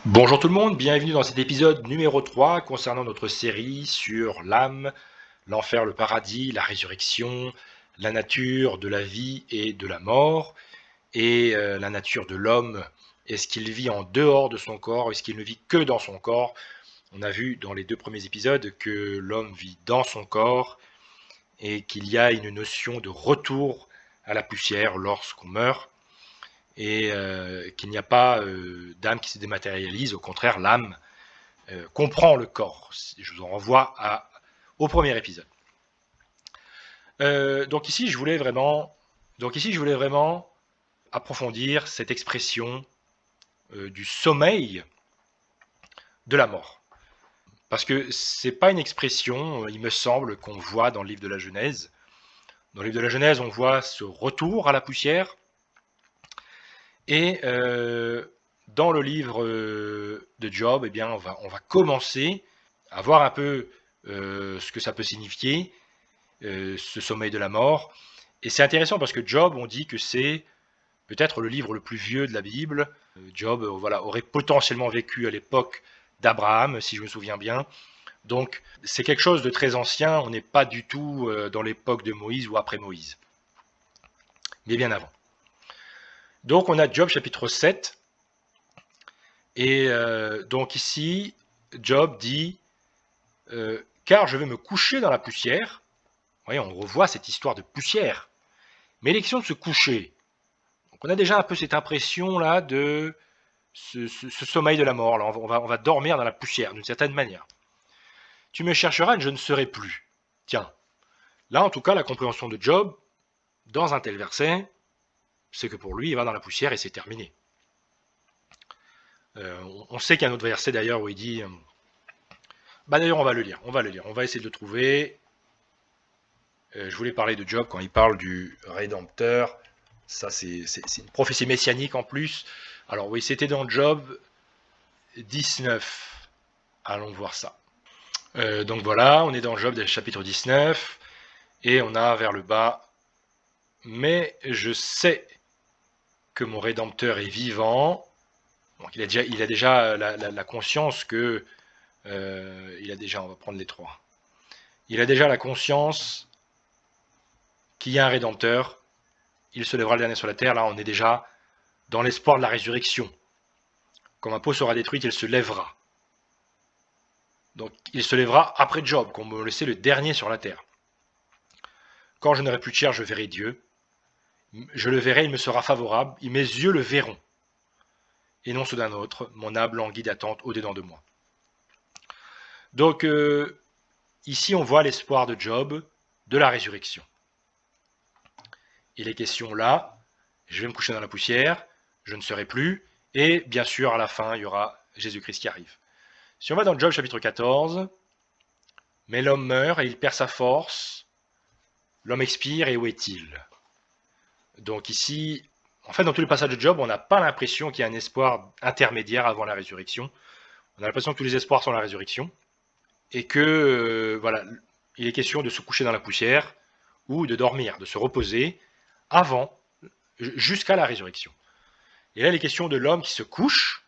Bonjour tout le monde, bienvenue dans cet épisode numéro 3 concernant notre série sur l'âme, l'enfer, le paradis, la résurrection, la nature de la vie et de la mort, et la nature de l'homme. Est-ce qu'il vit en dehors de son corps? Est-ce qu'il ne vit que dans son corps? On a vu dans les deux premiers épisodes que l'homme vit dans son corps et qu'il y a une notion de retour à la poussière lorsqu'on meurt, et qu'il n'y a pas d'âme qui se dématérialise. Au contraire, l'âme comprend le corps. Je vous en renvoie au premier épisode. Donc ici, je voulais vraiment approfondir cette expression du sommeil de la mort. Parce que c'est pas une expression, il me semble, qu'on voit dans le livre de la Genèse. Dans le livre de la Genèse, on voit ce retour à la poussière. Et dans le livre de Job, eh bien, on va commencer à voir un peu ce que ça peut signifier, ce sommeil de la mort. Et c'est intéressant parce que Job, on dit que c'est peut-être le livre le plus vieux de la Bible. Job aurait potentiellement vécu à l'époque d'Abraham, si je me souviens bien. Donc c'est quelque chose de très ancien, on n'est pas du tout dans l'époque de Moïse ou après Moïse, mais bien avant. Donc on a Job chapitre 7, et donc ici, Job dit car je vais me coucher dans la poussière. Vous voyez, on revoit cette histoire de poussière. Mais l'élection de se coucher, donc on a déjà un peu cette impression-là de ce sommeil de la mort. Là, on va dormir dans la poussière, d'une certaine manière. Tu me chercheras et je ne serai plus. Tiens, là en tout cas, la compréhension de Job, dans un tel verset, c'est que pour lui, il va dans la poussière et c'est terminé. On sait qu'il y a un autre verset d'ailleurs où il dit... d'ailleurs, on va le lire, on va essayer de le trouver. Je voulais parler de Job quand il parle du Rédempteur. Ça, c'est une prophétie messianique en plus. Alors oui, c'était dans Job 19. Allons voir ça. Donc voilà, on est dans Job chapitre 19. Et on a vers le bas, mais je sais que mon Rédempteur est vivant. Donc il a déjà la conscience que... on va prendre les trois. Il a déjà la conscience qu'il y a un Rédempteur. Il se lèvera le dernier sur la terre. Là, on est déjà dans l'espoir de la résurrection. Quand ma peau sera détruite, il se lèvera. Donc il se lèvera après Job, qu'on me laissait le dernier sur la terre. Quand je n'aurai plus de chair, je verrai Dieu. Je le verrai, il me sera favorable, et mes yeux le verront. Et non ceux d'un autre, mon âme languit d'attente au-dedans de moi. Donc ici on voit l'espoir de Job de la résurrection. Il est question là, je vais me coucher dans la poussière, je ne serai plus, et bien sûr à la fin il y aura Jésus-Christ qui arrive. Si on va dans Job chapitre 14, mais l'homme meurt et il perd sa force, l'homme expire et où est-il? Donc ici, en fait dans tous les passages de Job, on n'a pas l'impression qu'il y a un espoir intermédiaire avant la résurrection. On a l'impression que tous les espoirs sont la résurrection, et que voilà, il est question de se coucher dans la poussière, ou de dormir, de se reposer, avant, jusqu'à la résurrection. Et là, il est question de l'homme qui se couche,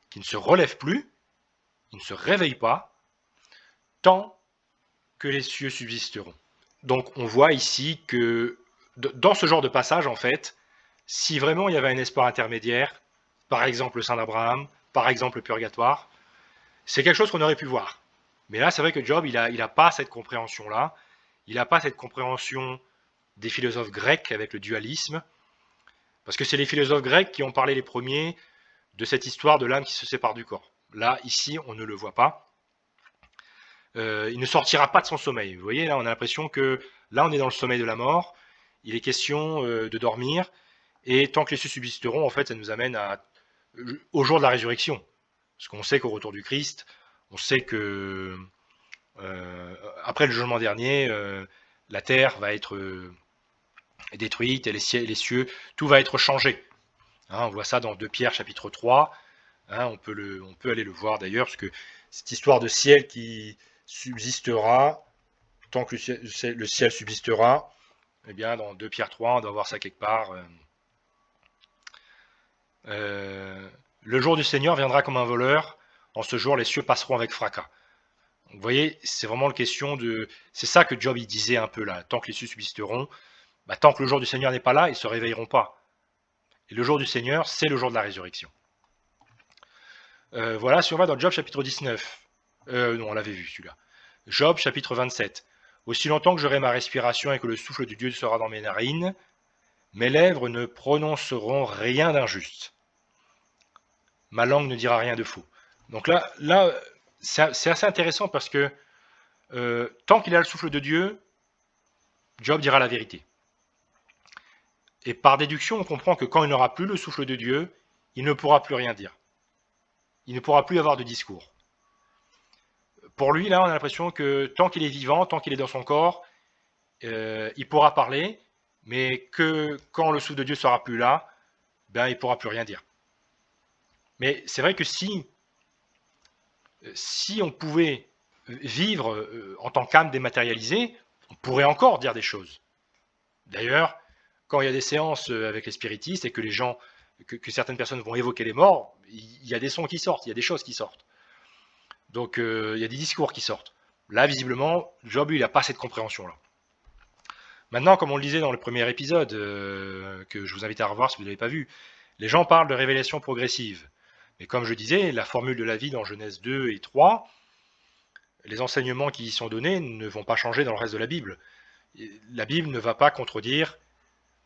qui ne se relève plus, qui ne se réveille pas, tant que les cieux subsisteront. Donc on voit ici que dans ce genre de passage, en fait, si vraiment il y avait un espoir intermédiaire, par exemple le Saint d'Abraham, par exemple le purgatoire, c'est quelque chose qu'on aurait pu voir. Mais là, c'est vrai que Job, il a pas cette compréhension-là. Il n'a pas cette compréhension des philosophes grecs avec le dualisme, parce que c'est les philosophes grecs qui ont parlé les premiers de cette histoire de l'âme qui se sépare du corps. Là, ici, on ne le voit pas. Il ne sortira pas de son sommeil. Vous voyez, là, on a l'impression que là, on est dans le sommeil de la mort. Il est question de dormir. Et tant que les cieux subsisteront, en fait, ça nous amène au jour de la résurrection. Parce qu'on sait qu'au retour du Christ, on sait que après le jugement dernier, la terre va être détruite et les cieux, tout va être changé. Hein, on voit ça dans 2 Pierre chapitre 3. Hein, on peut aller le voir d'ailleurs, parce que cette histoire de ciel qui subsistera, tant que le ciel subsistera, eh bien dans 2 Pierre 3, on doit voir ça quelque part. Le jour du Seigneur viendra comme un voleur. En ce jour, les cieux passeront avec fracas. Donc, vous voyez, c'est vraiment la question de... C'est ça que Job il disait un peu là. Tant que les cieux subsisteront, tant que le jour du Seigneur n'est pas là, ils ne se réveilleront pas. Et le jour du Seigneur, c'est le jour de la résurrection. Voilà, si on va dans Job chapitre 19. Non, on l'avait vu celui-là. Job chapitre 27. Aussi longtemps que j'aurai ma respiration et que le souffle de Dieu sera dans mes narines, mes lèvres ne prononceront rien d'injuste. Ma langue ne dira rien de faux. Donc là c'est assez intéressant parce que tant qu'il a le souffle de Dieu, Job dira la vérité. Et par déduction, on comprend que quand il n'aura plus le souffle de Dieu, il ne pourra plus rien dire. Il ne pourra plus avoir de discours. Pour lui, là, on a l'impression que tant qu'il est vivant, tant qu'il est dans son corps, il pourra parler, mais que quand le souffle de Dieu sera plus là, il ne pourra plus rien dire. Mais c'est vrai que si on pouvait vivre en tant qu'âme dématérialisée, on pourrait encore dire des choses. D'ailleurs, quand il y a des séances avec les spiritistes et que les gens, que certaines personnes vont évoquer les morts, il y a des sons qui sortent, il y a des choses qui sortent. Donc il y a des discours qui sortent. Là, visiblement, Job, lui, il n'a pas cette compréhension-là. Maintenant, comme on le disait dans le premier épisode, que je vous invite à revoir si vous ne l'avez pas vu, les gens parlent de révélation progressive. Mais comme je disais, la formule de la vie dans Genèse 2 et 3, les enseignements qui y sont donnés ne vont pas changer dans le reste de la Bible. La Bible ne va pas contredire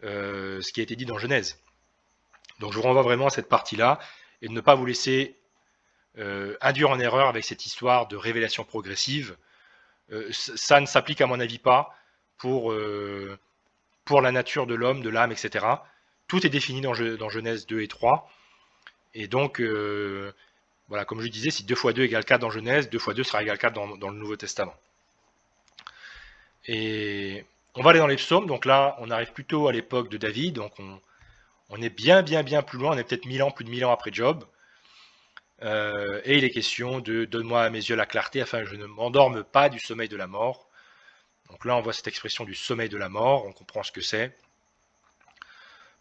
ce qui a été dit dans Genèse. Donc je vous renvoie vraiment à cette partie-là et de ne pas vous laisser induire en erreur avec cette histoire de révélation progressive. Ça ne s'applique à mon avis pas pour la nature de l'homme, de l'âme, etc. Tout est défini dans Genèse 2 et 3. Et donc, voilà, comme je disais, si 2 fois 2 égale 4 dans Genèse, 2 fois 2 sera égal 4 dans le Nouveau Testament. Et on va aller dans les psaumes. Donc là, on arrive plutôt à l'époque de David. Donc on est bien plus loin. On est peut-être 1000 ans, plus de 1000 ans après Job. Et il est question de « Donne-moi à mes yeux la clarté, afin que je ne m'endorme pas du sommeil de la mort ». Donc là, on voit cette expression du sommeil de la mort. On comprend ce que c'est.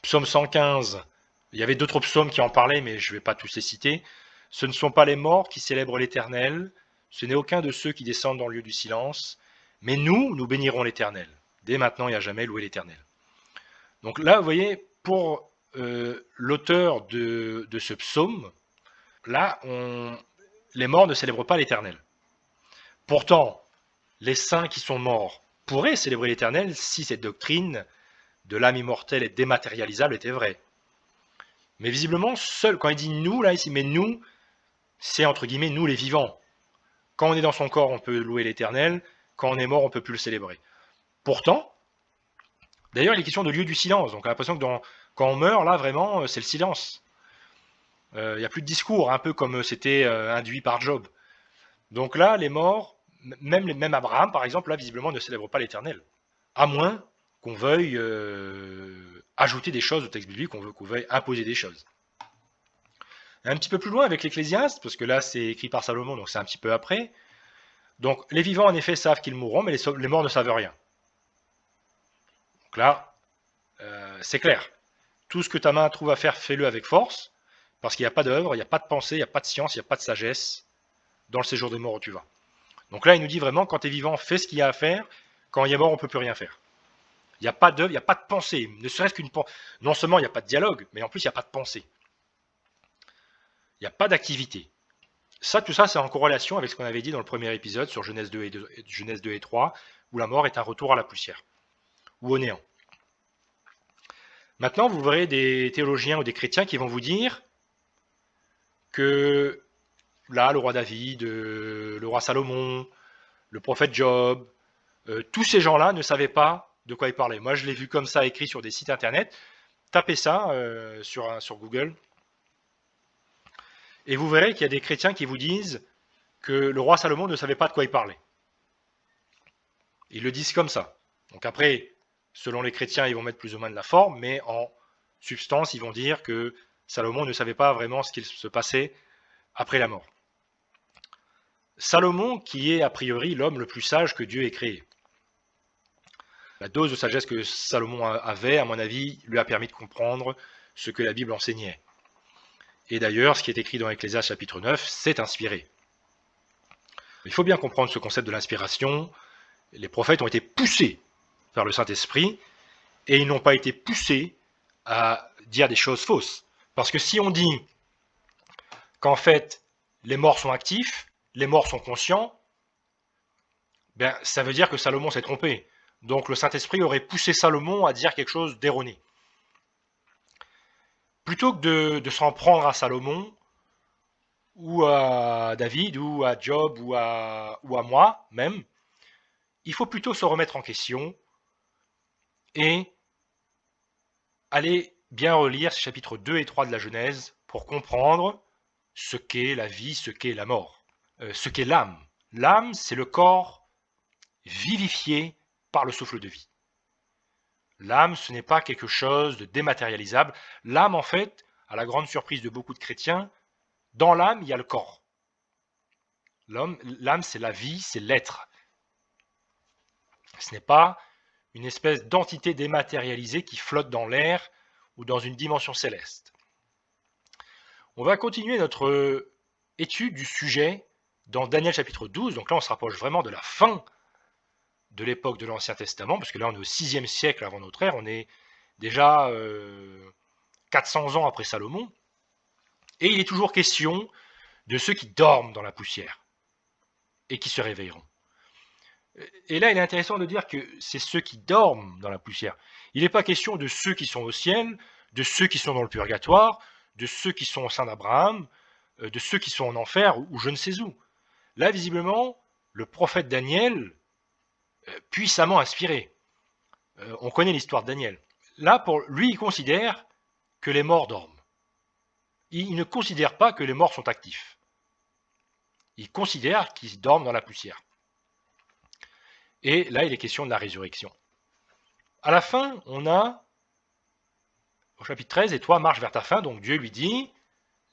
Psaume 115. Il y avait d'autres psaumes qui en parlaient, mais je ne vais pas tous les citer. « Ce ne sont pas les morts qui célèbrent l'Éternel, ce n'est aucun de ceux qui descendent dans le lieu du silence, mais nous bénirons l'Éternel. Dès maintenant et à jamais, louer l'Éternel. » Donc là, vous voyez, pour l'auteur de ce psaume, là, les morts ne célèbrent pas l'Éternel. Pourtant, les saints qui sont morts pourraient célébrer l'Éternel si cette doctrine de l'âme immortelle et dématérialisable était vraie. Mais visiblement, seul, quand il dit nous, là, ici, mais nous, c'est entre guillemets nous les vivants. Quand on est dans son corps, on peut louer l'Éternel. Quand on est mort, on ne peut plus le célébrer. Pourtant, d'ailleurs, il est question de lieu du silence. Donc, on a l'impression que quand on meurt, là, vraiment, c'est le silence. Il n'y a plus de discours, un peu comme c'était induit par Job. Donc là, les morts, même Abraham, par exemple, là, visiblement, ne célèbre pas l'Éternel. À moins qu'on veuille ajouter des choses au texte biblique, qu'on veuille imposer des choses. Un petit peu plus loin avec l'Ecclésiaste, parce que là c'est écrit par Salomon, donc c'est un petit peu après. Donc les vivants en effet savent qu'ils mourront, mais les morts ne savent rien. Donc là, c'est clair. Tout ce que ta main trouve à faire, fais-le avec force, parce qu'il n'y a pas d'œuvre, il n'y a pas de pensée, il n'y a pas de science, il n'y a pas de sagesse dans le séjour des morts où tu vas. Donc là, il nous dit vraiment, quand tu es vivant, fais ce qu'il y a à faire, quand il y a mort, on ne peut plus rien faire. Il n'y a pas d'œuvre, il n'y a pas de pensée, ne serait-ce qu'une pensée. Non seulement il n'y a pas de dialogue, mais en plus il n'y a pas de pensée. Il n'y a pas d'activité. Tout ça, c'est en corrélation avec ce qu'on avait dit dans le premier épisode sur Genèse 2 et 3, où la mort est un retour à la poussière, ou au néant. Maintenant, vous verrez des théologiens ou des chrétiens qui vont vous dire que là, le roi David, le roi Salomon, le prophète Job, tous ces gens-là ne savaient pas de quoi ils parlaient. Moi, je l'ai vu comme ça écrit sur des sites internet. Tapez ça sur Google. Et vous verrez qu'il y a des chrétiens qui vous disent que le roi Salomon ne savait pas de quoi il parlait. Ils le disent comme ça. Donc après, selon les chrétiens, ils vont mettre plus ou moins de la forme, mais en substance, ils vont dire que Salomon ne savait pas vraiment ce qu'il se passait après la mort. Salomon, qui est a priori l'homme le plus sage que Dieu ait créé. La dose de sagesse que Salomon avait, à mon avis, lui a permis de comprendre ce que la Bible enseignait. Et d'ailleurs, ce qui est écrit dans Ecclésiaste chapitre 9, c'est inspiré. Il faut bien comprendre ce concept de l'inspiration. Les prophètes ont été poussés par le Saint-Esprit et ils n'ont pas été poussés à dire des choses fausses. Parce que si on dit qu'en fait, les morts sont actifs, les morts sont conscients, ben, ça veut dire que Salomon s'est trompé. Donc le Saint-Esprit aurait poussé Salomon à dire quelque chose d'erroné. Plutôt que de s'en prendre à Salomon, ou à David, ou à Job, ou à moi même, il faut plutôt se remettre en question et aller bien relire ces chapitres 2 et 3 de la Genèse pour comprendre ce qu'est la vie, ce qu'est la mort, ce qu'est l'âme. L'âme, c'est le corps vivifié par le souffle de vie. L'âme, ce n'est pas quelque chose de dématérialisable. L'âme, en fait, à la grande surprise de beaucoup de chrétiens, dans l'âme, il y a le corps. L'âme, c'est la vie, c'est l'être. Ce n'est pas une espèce d'entité dématérialisée qui flotte dans l'air ou dans une dimension céleste. On va continuer notre étude du sujet dans Daniel chapitre 12. Donc là, on se rapproche vraiment de la fin de l'époque de l'Ancien Testament, parce que là, on est au 6e siècle avant notre ère. On est déjà 400 ans après Salomon. Et il est toujours question de ceux qui dorment dans la poussière et qui se réveilleront. Et là, il est intéressant de dire que c'est ceux qui dorment dans la poussière. Il n'est pas question de ceux qui sont au ciel, de ceux qui sont dans le purgatoire, de ceux qui sont au sein d'Abraham, de ceux qui sont en enfer ou je ne sais où. Là, visiblement, le prophète Daniel, puissamment inspiré, on connaît l'histoire de Daniel. Là, pour lui, il considère que les morts dorment. Il ne considère pas que les morts sont actifs. Il considère qu'ils dorment dans la poussière. Et là, il est question de la résurrection. À la fin, on a, au chapitre 13, et toi, marche vers ta fin. Donc Dieu lui dit,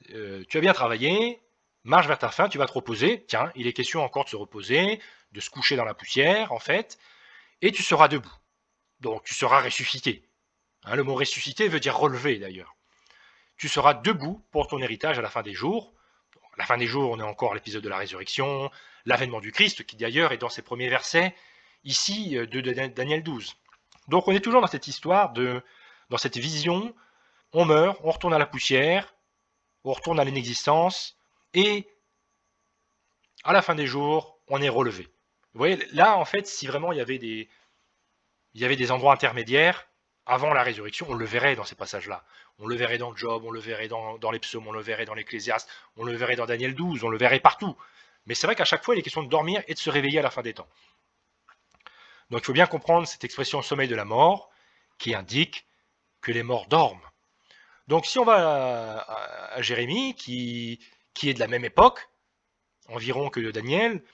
tu as bien travaillé, marche vers ta fin, tu vas te reposer. Tiens, il est question encore de se reposer, de se coucher dans la poussière, en fait, et tu seras debout. Donc tu seras ressuscité. Hein, le mot ressuscité veut dire relevé, d'ailleurs. Tu seras debout pour ton héritage à la fin des jours. À la fin des jours, on est encore à l'épisode de la résurrection, l'avènement du Christ, qui d'ailleurs est dans ses premiers versets, ici, de Daniel 12. Donc on est toujours dans cette histoire, dans cette vision, on meurt, on retourne à la poussière, on retourne à l'inexistence, et à la fin des jours, on est relevé. Vous voyez, là, en fait, si vraiment il y avait des endroits intermédiaires, avant la résurrection, on le verrait dans ces passages-là. On le verrait dans Job, on le verrait dans les psaumes, on le verrait dans l'Ecclésiaste, on le verrait dans Daniel 12, on le verrait partout. Mais c'est vrai qu'à chaque fois, il est question de dormir et de se réveiller à la fin des temps. Donc il faut bien comprendre cette expression sommeil de la mort qui indique que les morts dorment. Donc si on va à Jérémie, qui est de la même époque, environ que de Daniel,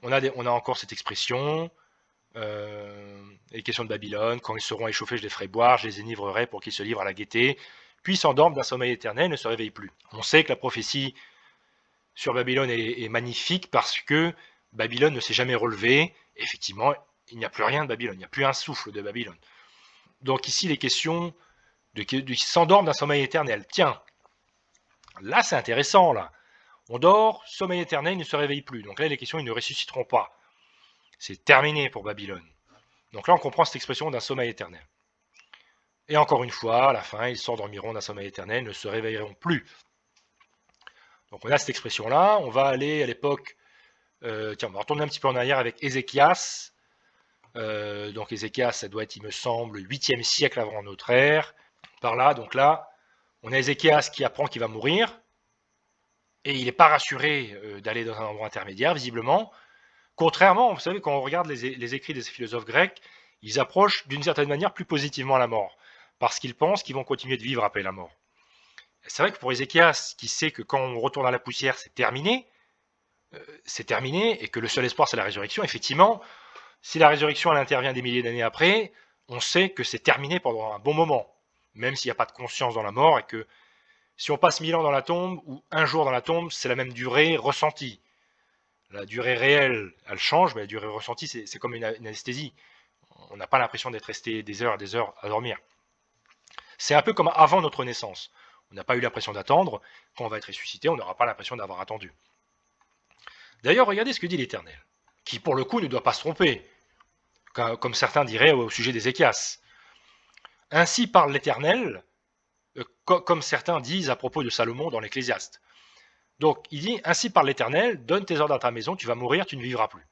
on a encore cette expression, les questions de Babylone, quand ils seront échauffés, je les ferai boire, je les enivrerai pour qu'ils se livrent à la gaieté, puis s'endorment d'un sommeil éternel, ne se réveillent plus. On sait que la prophétie sur Babylone est magnifique parce que Babylone ne s'est jamais relevée. Effectivement, il n'y a plus rien de Babylone, il n'y a plus un souffle de Babylone. Donc ici, les questions de s'endorment d'un sommeil éternel. Tiens, là c'est intéressant, là. On dort, sommeil éternel, ils ne se réveillent plus. Donc là, les questions, ils ne ressusciteront pas. C'est terminé pour Babylone. Donc là, on comprend cette expression d'un sommeil éternel. Et encore une fois, à la fin, ils s'endormiront d'un sommeil éternel, ne se réveilleront plus. Donc on a cette expression-là. On va aller à l'époque... tiens, on va retourner un petit peu en arrière avec Ézéchias. Donc Ézéchias, ça doit être, il me semble, 8e siècle avant notre ère. Par là, donc là, on a Ézéchias qui apprend qu'il va mourir. Et il n'est pas rassuré d'aller dans un endroit intermédiaire, visiblement. Contrairement, vous savez, quand on regarde les écrits des philosophes grecs, ils approchent d'une certaine manière plus positivement à la mort, parce qu'ils pensent qu'ils vont continuer de vivre après la mort. C'est vrai que pour Ézéchias, qui sait que quand on retourne à la poussière, c'est terminé, et que le seul espoir, c'est la résurrection, effectivement, si la résurrection, elle intervient des milliers d'années après, on sait que c'est terminé pendant un bon moment, même s'il n'y a pas de conscience dans la mort, et que si on passe 1000 ans dans la tombe, ou un jour dans la tombe, c'est la même durée ressentie. La durée réelle, elle change, mais la durée ressentie, c'est comme une anesthésie. On n'a pas l'impression d'être resté des heures à dormir. C'est un peu comme avant notre naissance. On n'a pas eu l'impression d'attendre. Quand on va être ressuscité, on n'aura pas l'impression d'avoir attendu. D'ailleurs, regardez ce que dit l'Éternel, qui pour le coup ne doit pas se tromper, comme certains diraient au sujet d'Ézéchias. Ainsi parle l'Éternel, comme certains disent à propos de Salomon dans l'Ecclésiaste. Donc, il dit, ainsi parle l'Éternel, donne tes ordres à ta maison, tu vas mourir, tu ne vivras plus.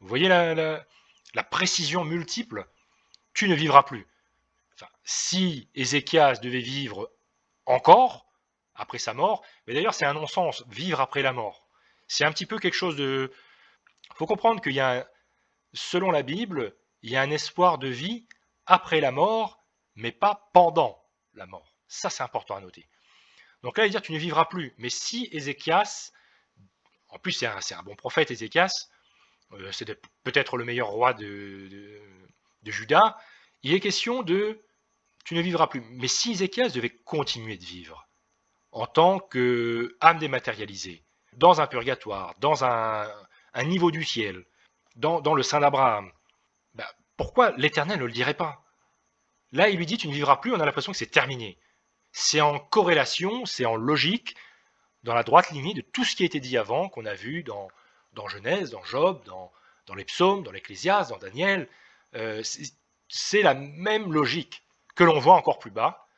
Vous voyez la précision multiple, tu ne vivras plus. Enfin, si Ézéchias devait vivre encore, après sa mort, mais d'ailleurs c'est un non-sens, vivre après la mort. C'est un petit peu quelque chose de... Il faut comprendre qu'il y a, selon la Bible, il y a un espoir de vie après la mort, mais pas pendant la mort. Ça, c'est important à noter. Donc là, il dit, tu ne vivras plus. Mais si Ézéchias, en plus c'est un bon prophète Ézéchias, c'est peut-être le meilleur roi de Juda, il est question de, tu ne vivras plus. Mais si Ézéchias devait continuer de vivre en tant qu'âme dématérialisée, dans un purgatoire, dans un niveau du ciel, dans le sein d'Abraham, ben, pourquoi l'Éternel ne le dirait pas? Là, il lui dit, tu ne vivras plus, on a l'impression que c'est terminé. C'est en corrélation, c'est en logique, dans la droite lignée de tout ce qui a été dit avant, qu'on a vu dans Genèse, dans Job, dans les psaumes, dans l'Ecclésiaste, dans Daniel. C'est la même logique que l'on voit encore plus bas,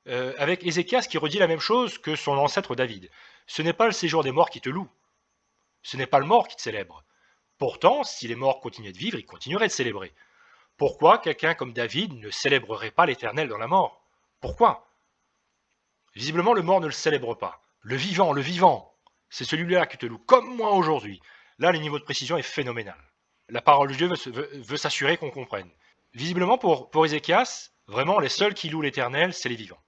avec Ézéchias qui redit la même chose que son ancêtre David. Ce n'est pas le séjour des morts qui te loue, ce n'est pas le mort qui te célèbre. Pourtant, si les morts continuaient de vivre, ils continueraient de célébrer. Pourquoi quelqu'un comme David ne célébrerait pas l'Éternel dans la mort? Pourquoi? Visiblement, le mort ne le célèbre pas. Le vivant, c'est celui-là qui te loue, comme moi aujourd'hui. Là, le niveau de précision est phénoménal. La parole de Dieu veut s'assurer qu'on comprenne. Visiblement, pour Ézéchias, vraiment, les seuls qui louent l'Éternel, c'est les vivants,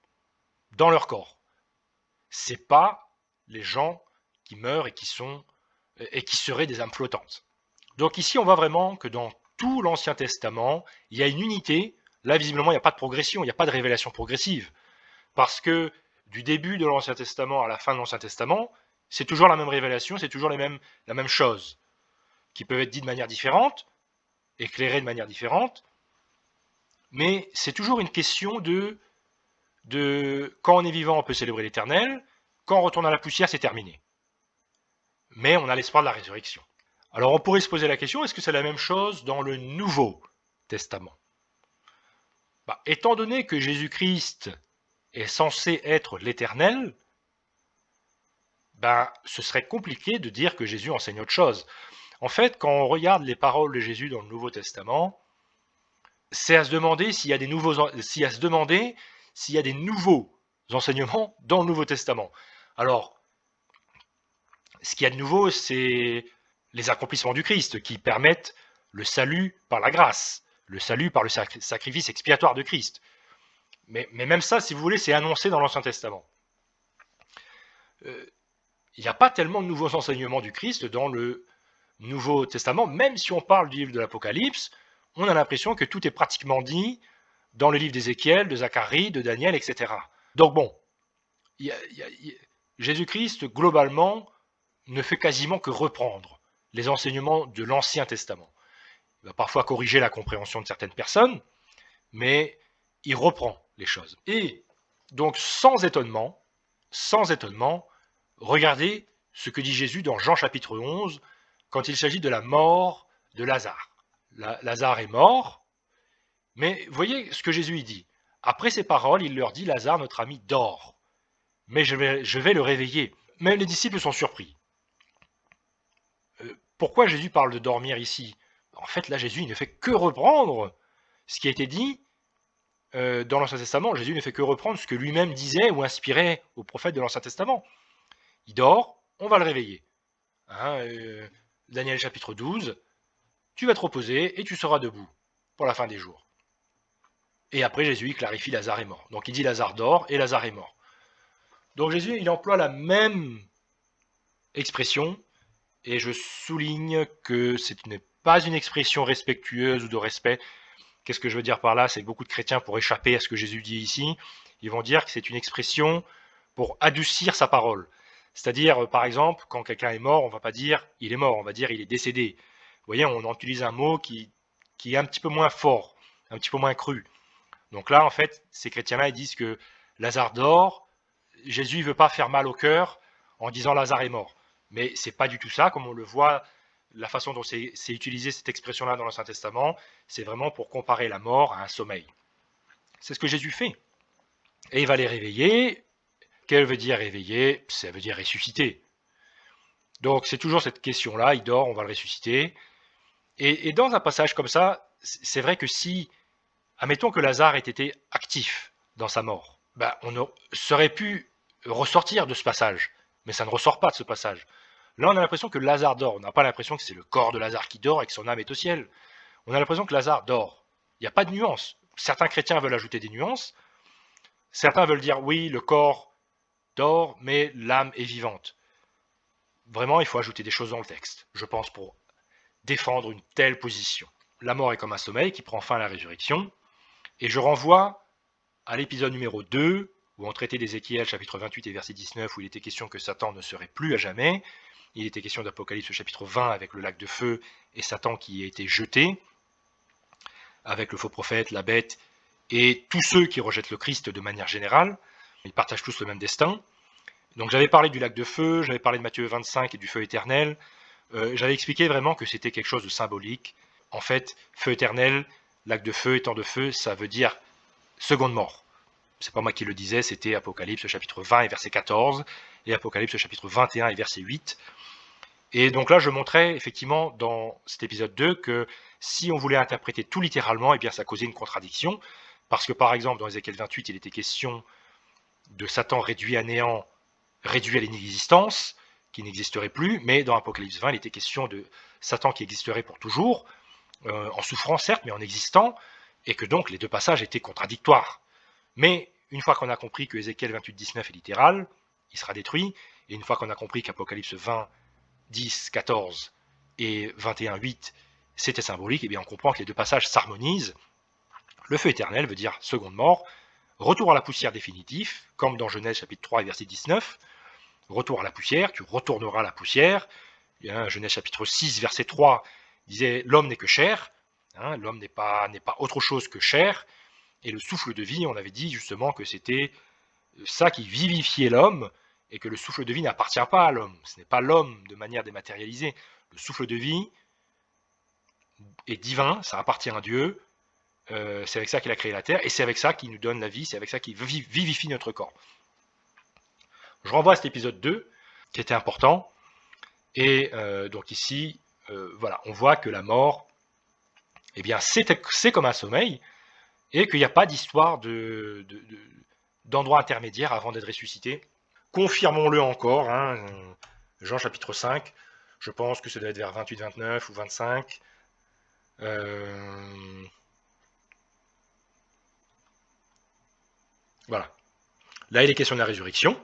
dans leur corps. C'est pas les gens qui meurent et qui seraient des âmes flottantes. Donc ici, on voit vraiment que dans tout l'Ancien Testament, il y a une unité. Là, visiblement, il n'y a pas de progression, il n'y a pas de révélation progressive. Parce que du début de l'Ancien Testament à la fin de l'Ancien Testament, c'est toujours la même révélation, c'est toujours la même chose, qui peuvent être dites de manière différente, éclairées de manière différente, mais c'est toujours une question de quand on est vivant, on peut célébrer l'Éternel, quand on retourne à la poussière, c'est terminé. Mais on a l'espoir de la résurrection. Alors on pourrait se poser la question, est-ce que c'est la même chose dans le Nouveau Testament? Étant donné que Jésus-Christ est censé être l'Éternel, ce serait compliqué de dire que Jésus enseigne autre chose. En fait, quand on regarde les paroles de Jésus dans le Nouveau Testament, c'est à se demander s'il y a des nouveaux enseignements dans le Nouveau Testament. Alors, ce qu'il y a de nouveau, c'est les accomplissements du Christ qui permettent le salut par la grâce, le salut par le sacrifice expiatoire de Christ. Mais même ça, si vous voulez, c'est annoncé dans l'Ancien Testament. Il n'y a pas tellement de nouveaux enseignements du Christ dans le Nouveau Testament, même si on parle du livre de l'Apocalypse, on a l'impression que tout est pratiquement dit dans le livre d'Ézéchiel, de Zacharie, de Daniel, etc. Donc bon, Jésus-Christ, globalement, ne fait quasiment que reprendre les enseignements de l'Ancien Testament. Il va parfois corriger la compréhension de certaines personnes, mais il reprend les choses. Et donc, sans étonnement, regardez ce que dit Jésus dans Jean chapitre 11, quand il s'agit de la mort de Lazare. Lazare est mort, mais voyez ce que Jésus dit. Après ces paroles, il leur dit, Lazare, notre ami, dort, mais je vais le réveiller. Mais les disciples sont surpris. Pourquoi Jésus parle de dormir ici? En fait, là, Jésus il ne fait que reprendre ce qui a été dit dans l'Ancien Testament. Jésus ne fait que reprendre ce que lui-même disait ou inspirait aux prophètes de l'Ancien Testament. Il dort, on va le réveiller. Daniel chapitre 12, tu vas te reposer et tu seras debout pour la fin des jours. Et après, Jésus clarifie Lazare est mort. Donc il dit Lazare dort et Lazare est mort. Donc Jésus, il emploie la même expression, et je souligne que ce n'est pas une expression respectueuse ou de respect. Qu'est-ce que je veux dire par là? C'est que beaucoup de chrétiens, pour échapper à ce que Jésus dit ici, ils vont dire que c'est une expression pour adoucir sa parole. C'est-à-dire, par exemple, quand quelqu'un est mort, on ne va pas dire « il est mort », on va dire « il est décédé ». Vous voyez, on utilise un mot qui est un petit peu moins fort, un petit peu moins cru. Donc là, en fait, ces chrétiens-là, ils disent que Lazare dort, Jésus ne veut pas faire mal au cœur en disant Lazare est mort. Mais c'est pas du tout ça, comme on le voit, la façon dont c'est utilisé cette expression-là dans l'Ancien Testament, c'est vraiment pour comparer la mort à un sommeil. C'est ce que Jésus fait. Et il va les réveiller. Qu'elle veut dire réveiller? Ça veut dire ressusciter. Donc c'est toujours cette question-là, il dort, on va le ressusciter. Et dans un passage comme ça, c'est vrai que si, admettons que Lazare ait été actif dans sa mort, ben, on aurait pu ressortir de ce passage, mais ça ne ressort pas de ce passage. Là, on a l'impression que Lazare dort, on n'a pas l'impression que c'est le corps de Lazare qui dort et que son âme est au ciel. On a l'impression que Lazare dort. Il n'y a pas de nuance. Certains chrétiens veulent ajouter des nuances, certains veulent dire oui, le corps dort, mais l'âme est vivante. Vraiment, il faut ajouter des choses dans le texte, je pense, pour défendre une telle position. La mort est comme un sommeil qui prend fin à la résurrection, et je renvoie à l'épisode numéro 2, où on traitait d'Ézéchiel, chapitre 28 et verset 19, où il était question que Satan ne serait plus à jamais. Il était question d'Apocalypse chapitre 20 avec le lac de feu et Satan qui a été jeté, avec le faux prophète, la bête, et tous ceux qui rejettent le Christ de manière générale. Ils partagent tous le même destin. Donc j'avais parlé du lac de feu, j'avais parlé de Matthieu 25 et du feu éternel. J'avais expliqué vraiment que c'était quelque chose de symbolique. En fait, feu éternel, lac de feu, étang de feu, ça veut dire seconde mort. C'est pas moi qui le disais, c'était Apocalypse chapitre 20 et verset 14 et Apocalypse chapitre 21 et verset 8. Et donc là, je montrais effectivement dans cet épisode 2 que si on voulait interpréter tout littéralement, eh bien ça causait une contradiction. Parce que par exemple, dans Ézéchiel 28, il était question de Satan réduit à néant, réduit à l'inexistence, qui n'existerait plus, mais dans Apocalypse 20, il était question de Satan qui existerait pour toujours, en souffrant certes, mais en existant, et que donc les deux passages étaient contradictoires. Mais une fois qu'on a compris que Ézéchiel 28, 19 est littéral, il sera détruit, et une fois qu'on a compris qu'Apocalypse 20, 10, 14 et 21, 8, c'était symbolique, et bien on comprend que les deux passages s'harmonisent. Le feu éternel veut dire seconde mort, retour à la poussière définitif, comme dans Genèse chapitre 3 et verset 19, retour à la poussière, tu retourneras à la poussière. Genèse chapitre 6 verset 3 disait l'homme n'est que chair, l'homme n'est pas autre chose que chair, et le souffle de vie, on avait dit justement que c'était ça qui vivifiait l'homme, et que le souffle de vie n'appartient pas à l'homme, ce n'est pas l'homme de manière dématérialisée. Le souffle de vie est divin, ça appartient à Dieu, c'est avec ça qu'il a créé la terre, et c'est avec ça qu'il nous donne la vie, c'est avec ça qu'il vivifie notre corps. Je renvoie à cet épisode 2, qui était important, et donc ici, voilà, on voit que la mort, eh bien, c'est comme un sommeil, et qu'il n'y a pas d'histoire d'endroit intermédiaire avant d'être ressuscité. Confirmons-le encore, Jean chapitre 5, je pense que ça doit être vers 28, 29 ou 25. Voilà. Là, il est question de la résurrection.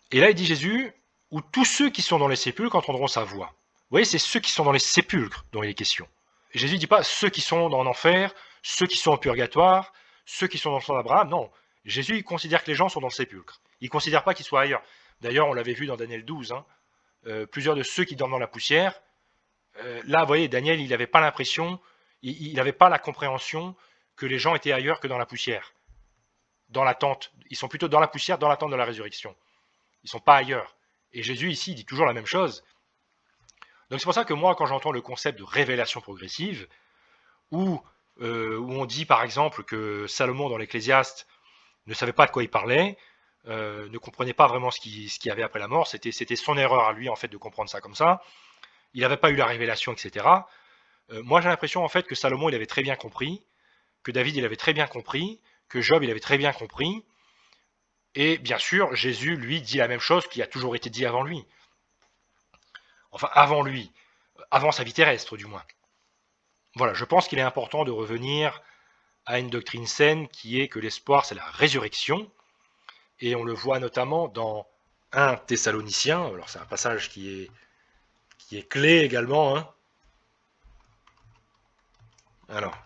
Et là, il dit Jésus, où tous ceux qui sont dans les sépulcres entendront sa voix. Vous voyez, c'est ceux qui sont dans les sépulcres dont il est question. Et Jésus ne dit pas ceux qui sont dans l'enfer, ceux qui sont au purgatoire, ceux qui sont dans le sang d'Abraham. Non, Jésus il considère que les gens sont dans le sépulcre. Il ne considère pas qu'ils soient ailleurs. D'ailleurs, on l'avait vu dans Daniel 12, plusieurs de ceux qui dorment dans la poussière. Là, vous voyez, Daniel, il n'avait pas l'impression, il n'avait pas la compréhension que les gens étaient ailleurs que dans la poussière, dans l'attente. Ils sont plutôt dans la poussière, dans l'attente de la résurrection. Ils ne sont pas ailleurs. Et Jésus, ici, dit toujours la même chose. Donc c'est pour ça que moi, quand j'entends le concept de révélation progressive, où on dit par exemple que Salomon dans l'Ecclésiaste ne savait pas de quoi il parlait, ne comprenait pas vraiment ce qu'il y avait après la mort, c'était son erreur à lui en fait de comprendre ça comme ça, il n'avait pas eu la révélation, etc. Moi j'ai l'impression en fait que Salomon il avait très bien compris, que David il avait très bien compris, que Job il avait très bien compris, et bien sûr Jésus lui dit la même chose qui a toujours été dit avant lui. Enfin avant lui, avant sa vie terrestre du moins. Voilà, je pense qu'il est important de revenir à une doctrine saine qui est que l'espoir c'est la résurrection, et on le voit notamment dans 1 Thessaloniciens, alors c'est un passage qui est clé également. Alors,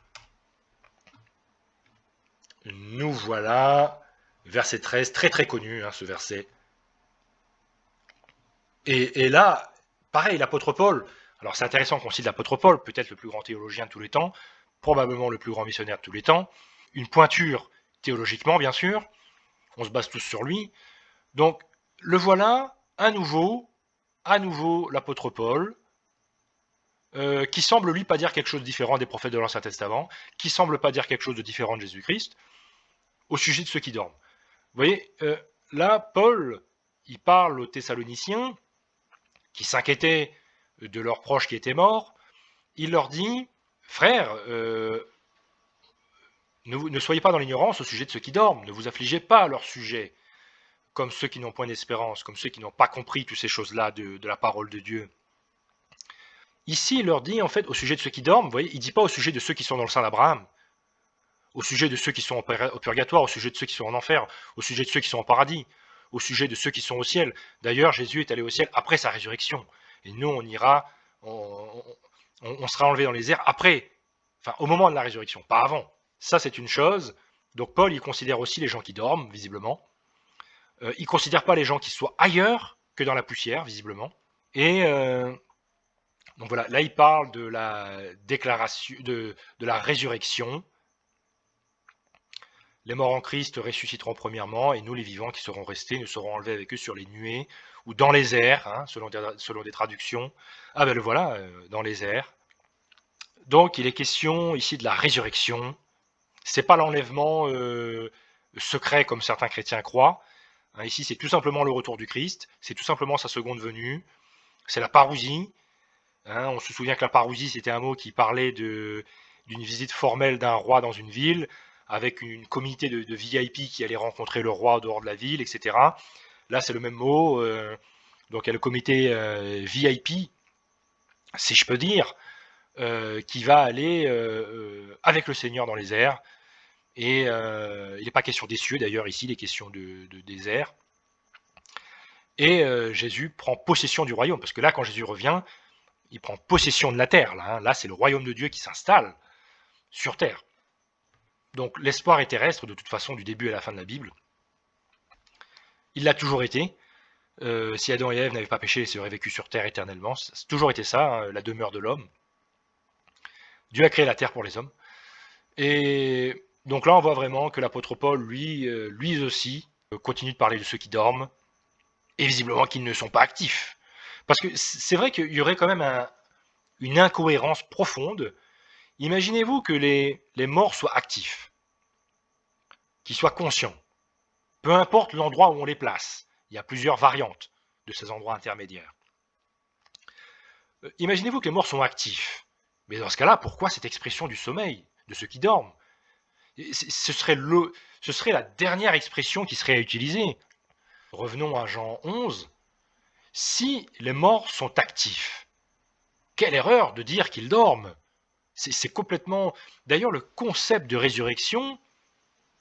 nous voilà, verset 13, très très connu ce verset. Et là, pareil, l'apôtre Paul, alors c'est intéressant qu'on cite l'apôtre Paul, peut-être le plus grand théologien de tous les temps, probablement le plus grand missionnaire de tous les temps, une pointure théologiquement bien sûr, On se base tous sur lui. Donc, le voilà, à nouveau l'apôtre Paul, qui semble lui pas dire quelque chose de différent des prophètes de l'Ancien Testament, qui semble pas dire quelque chose de différent de Jésus-Christ, au sujet de ceux qui dorment. Vous voyez, là, Paul, il parle aux Thessaloniciens, qui s'inquiétaient de leurs proches qui étaient morts. Il leur dit, frères, ne soyez pas dans l'ignorance au sujet de ceux qui dorment, ne vous affligez pas à leur sujet, comme ceux qui n'ont point d'espérance, comme ceux qui n'ont pas compris toutes ces choses-là de la parole de Dieu. Ici, il leur dit, en fait, au sujet de ceux qui dorment, vous voyez, il ne dit pas au sujet de ceux qui sont dans le sein d'Abraham, au sujet de ceux qui sont au purgatoire, au sujet de ceux qui sont en enfer, au sujet de ceux qui sont au paradis, au sujet de ceux qui sont au ciel. D'ailleurs, Jésus est allé au ciel après sa résurrection. Et nous, on ira, on sera enlevé dans les airs après, enfin au moment de la résurrection, pas avant. Ça, c'est une chose. Donc Paul, il considère aussi les gens qui dorment, visiblement. Il ne considère pas les gens qui soient ailleurs que dans la poussière, visiblement. Et donc voilà, là il parle de la déclaration, de la résurrection. Les morts en Christ ressusciteront premièrement, et nous les vivants qui seront restés, nous serons enlevés avec eux sur les nuées, ou dans les airs, hein, selon des traductions. Ah ben le voilà, dans les airs. Donc il est question ici de la résurrection. C'est pas l'enlèvement secret comme certains chrétiens croient. Hein, ici c'est tout simplement le retour du Christ, c'est tout simplement sa seconde venue, c'est la parousie. Hein, on se souvient que la parousie c'était un mot qui parlait d'une visite formelle d'un roi dans une ville, avec une communauté de VIP qui allait rencontrer le roi au dehors de la ville, etc. Là c'est le même mot, donc il y a le comité VIP, si je peux dire, qui va aller avec le Seigneur dans les airs. Et il n'est pas question des cieux, d'ailleurs, ici, il est question des airs. Et Jésus prend possession du royaume, parce que là, quand Jésus revient, il prend possession de la terre. Là c'est le royaume de Dieu qui s'installe sur terre. Donc l'espoir est terrestre, de toute façon, du début à la fin de la Bible. Il l'a toujours été. Si Adam et Ève n'avaient pas péché, ils seraient vécus sur terre éternellement. C'est toujours été ça, hein, la demeure de l'homme. Dieu a créé la terre pour les hommes. Et donc là, on voit vraiment que l'apôtre Paul, lui aussi, continue de parler de ceux qui dorment, et visiblement qu'ils ne sont pas actifs. Parce que c'est vrai qu'il y aurait quand même une incohérence profonde. Imaginez-vous que les morts soient actifs, qu'ils soient conscients, peu importe l'endroit où on les place. Il y a plusieurs variantes de ces endroits intermédiaires. Imaginez-vous que les morts sont actifs. Mais dans ce cas-là, pourquoi cette expression du sommeil, de ceux qui dorment? Ce serait la dernière expression qui serait utilisée. Revenons à Jean 11. Si les morts sont actifs, quelle erreur de dire qu'ils dorment. C'est complètement... D'ailleurs, le concept de résurrection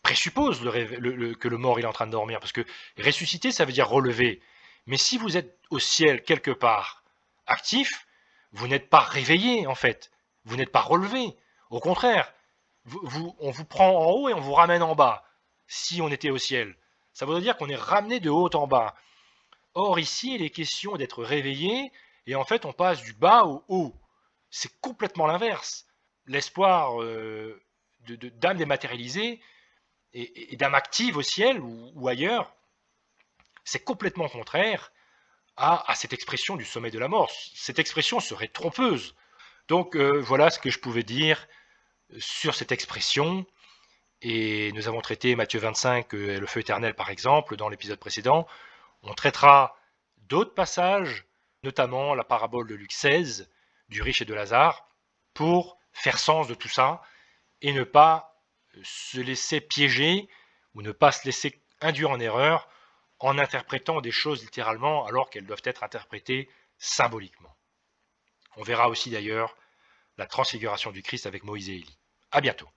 présuppose que le mort il est en train de dormir, parce que ressusciter, ça veut dire relever. Mais si vous êtes au ciel quelque part actif, vous n'êtes pas réveillé en fait, vous n'êtes pas relevé. Au contraire, on vous prend en haut et on vous ramène en bas, si on était au ciel. Ça veut dire qu'on est ramené de haut en bas. Or ici, il est question d'être réveillé, et en fait on passe du bas au haut. C'est complètement l'inverse. L'espoir d'âme dématérialisée et d'âme active au ciel ou ailleurs, c'est complètement contraire à cette expression du sommeil de la mort. Cette expression serait trompeuse. Donc voilà ce que je pouvais dire sur cette expression. Et nous avons traité Matthieu 25, le feu éternel par exemple, dans l'épisode précédent. On traitera d'autres passages, notamment la parabole de Luc 16, du riche et de Lazare, pour faire sens de tout ça et ne pas se laisser piéger ou ne pas se laisser induire en erreur en interprétant des choses littéralement alors qu'elles doivent être interprétées symboliquement. On verra aussi d'ailleurs la transfiguration du Christ avec Moïse et Élie. À bientôt.